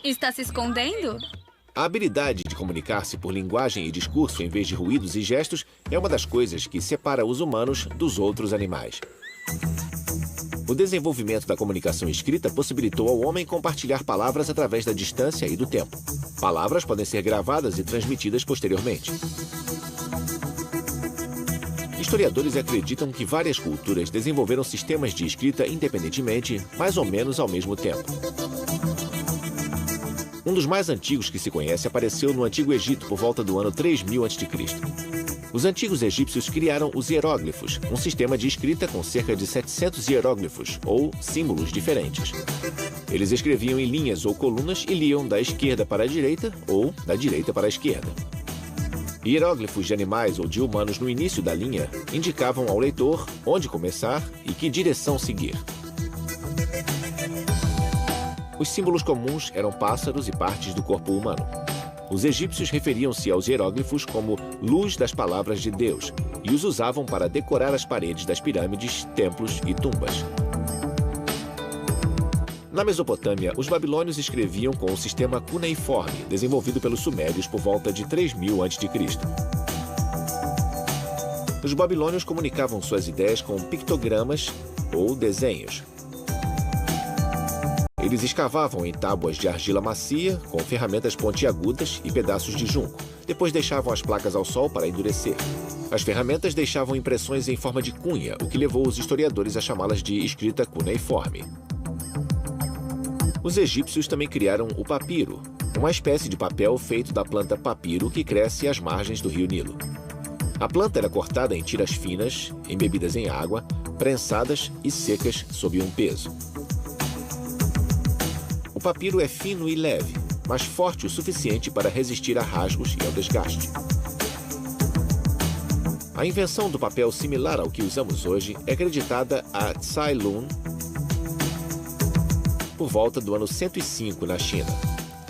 Está se escondendo? A habilidade de comunicar-se por linguagem e discurso em vez de ruídos e gestos é uma das coisas que separa os humanos dos outros animais. O desenvolvimento da comunicação escrita possibilitou ao homem compartilhar palavras através da distância e do tempo. Palavras podem ser gravadas e transmitidas posteriormente. Historiadores acreditam que várias culturas desenvolveram sistemas de escrita independentemente, mais ou menos ao mesmo tempo. Um dos mais antigos que se conhece apareceu no Antigo Egito por volta do ano 3000 a.C. Os antigos egípcios criaram os hieróglifos, um sistema de escrita com cerca de 700 hieróglifos, ou símbolos diferentes. Eles escreviam em linhas ou colunas e liam da esquerda para a direita ou da direita para a esquerda. Hieróglifos de animais ou de humanos no início da linha indicavam ao leitor onde começar e que direção seguir. Os símbolos comuns eram pássaros e partes do corpo humano. Os egípcios referiam-se aos hieróglifos como luz das palavras de Deus e os usavam para decorar as paredes das pirâmides, templos e tumbas. Na Mesopotâmia, os babilônios escreviam com o sistema cuneiforme, desenvolvido pelos sumérios por volta de 3000 a.C. Os babilônios comunicavam suas ideias com pictogramas ou desenhos. Eles escavavam em tábuas de argila macia, com ferramentas pontiagudas e pedaços de junco. Depois deixavam as placas ao sol para endurecer. As ferramentas deixavam impressões em forma de cunha, o que levou os historiadores a chamá-las de escrita cuneiforme. Os egípcios também criaram o papiro, uma espécie de papel feito da planta papiro que cresce às margens do rio Nilo. A planta era cortada em tiras finas, embebidas em água, prensadas e secas sob um peso. O papiro é fino e leve, mas forte o suficiente para resistir a rasgos e ao desgaste. A invenção do papel similar ao que usamos hoje é acreditada a Tsai Lun por volta do ano 105 na China.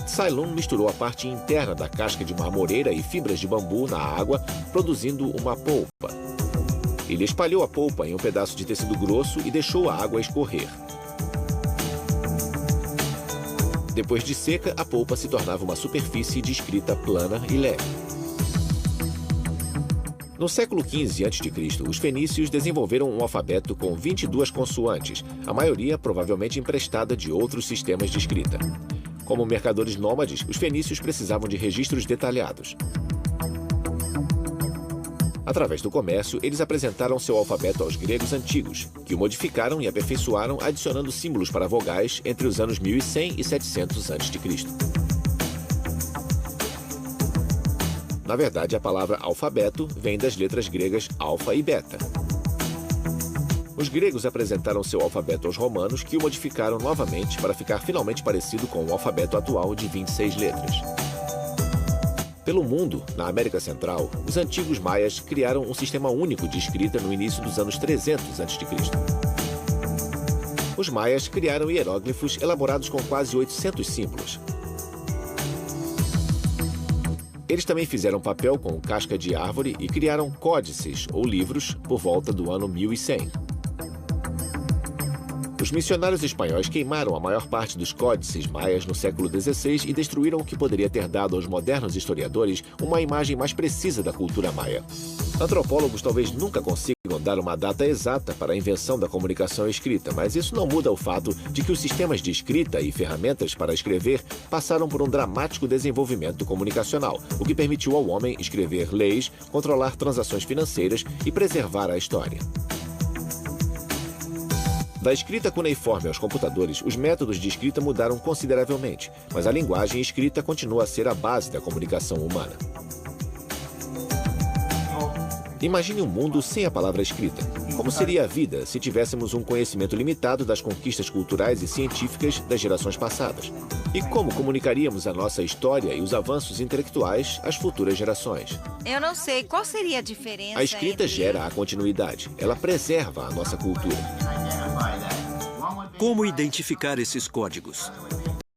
Tsai Lun misturou a parte interna da casca de uma amoreira e fibras de bambu na água, produzindo uma polpa. Ele espalhou a polpa em um pedaço de tecido grosso e deixou a água escorrer. Depois de seca, a polpa se tornava uma superfície de escrita plana e leve. No século XV a.C., os fenícios desenvolveram um alfabeto com 22 consoantes, a maioria provavelmente emprestada de outros sistemas de escrita. Como mercadores nômades, os fenícios precisavam de registros detalhados. Através do comércio, eles apresentaram seu alfabeto aos gregos antigos, que o modificaram e aperfeiçoaram adicionando símbolos para vogais entre os anos 1100 e 700 a.C. Na verdade, a palavra alfabeto vem das letras gregas alfa e beta. Os gregos apresentaram seu alfabeto aos romanos, que o modificaram novamente para ficar finalmente parecido com o alfabeto atual de 26 letras. Pelo mundo, na América Central, os antigos maias criaram um sistema único de escrita no início dos anos 300 a.C. Os maias criaram hieróglifos elaborados com quase 800 símbolos. Eles também fizeram papel com casca de árvore e criaram códices, ou livros, por volta do ano 1100. Os missionários espanhóis queimaram a maior parte dos códices maias no século XVI e destruíram o que poderia ter dado aos modernos historiadores uma imagem mais precisa da cultura maia. Antropólogos talvez nunca consigam dar uma data exata para a invenção da comunicação escrita, mas isso não muda o fato de que os sistemas de escrita e ferramentas para escrever passaram por um dramático desenvolvimento comunicacional, o que permitiu ao homem escrever leis, controlar transações financeiras e preservar a história. Da escrita cuneiforme aos computadores, os métodos de escrita mudaram consideravelmente, mas a linguagem escrita continua a ser a base da comunicação humana. Imagine um mundo sem a palavra escrita. Como seria a vida se tivéssemos um conhecimento limitado das conquistas culturais e científicas das gerações passadas? E como comunicaríamos a nossa história e os avanços intelectuais às futuras gerações? Eu não sei. Qual seria a diferença? A escrita gera a continuidade. Ela preserva a nossa cultura. Como identificar esses códigos?